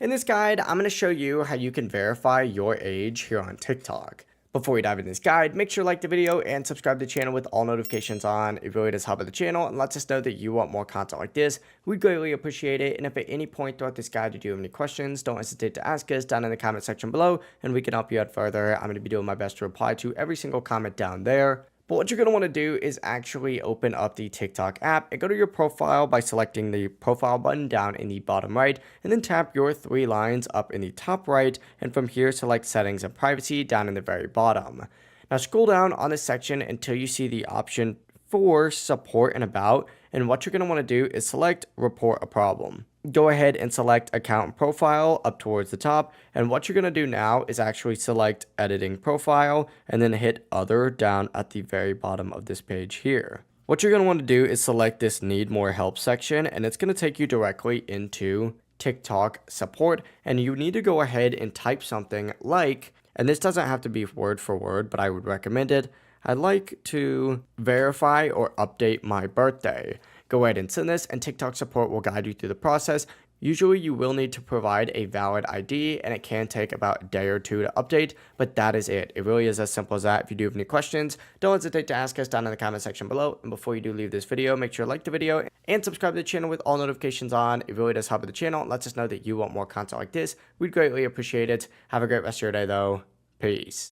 In this guide, I'm going to show you how you can verify your age here on TikTok. Before we dive into this guide, make sure to like the video and subscribe to the channel with all notifications on. It really does help out the channel and lets us know that you want more content like this. We'd greatly appreciate it. And if at any point throughout this guide you do have any questions, don't hesitate to ask us down in the comment section below and we can help you out further. I'm going to be doing my best to reply to every single comment down there. But what you're going to want to do is actually open up the TikTok app and go to your profile by selecting the profile button down in the bottom right, and then tap your three lines up in the top right, and from here select settings and privacy down in the very bottom. Now scroll down on this section until you see the option for support and about, and what you're going to want to do is select report a problem. Go ahead and select account and profile up towards the top, and what you're going to do now is actually select editing profile and then hit other down at the very bottom of this page here. What you're going to want to do is select this need more help section, and it's going to take you directly into TikTok support, and you need to go ahead and type something like, and this doesn't have to be word for word, but I would recommend it, I'd like to verify or update my birthday. Go ahead and send this, and TikTok support will guide you through the process. Usually you will need to provide a valid ID, and it can take about a day or two to update, but that is it. It really is as simple as that. If you do have any questions, don't hesitate to ask us down in the comment section below. And before you do leave this video, make sure to like the video and subscribe to the channel with all notifications on. It really does help with the channel and lets us know that you want more content like this. We'd greatly appreciate it. Have a great rest of your day though. Peace.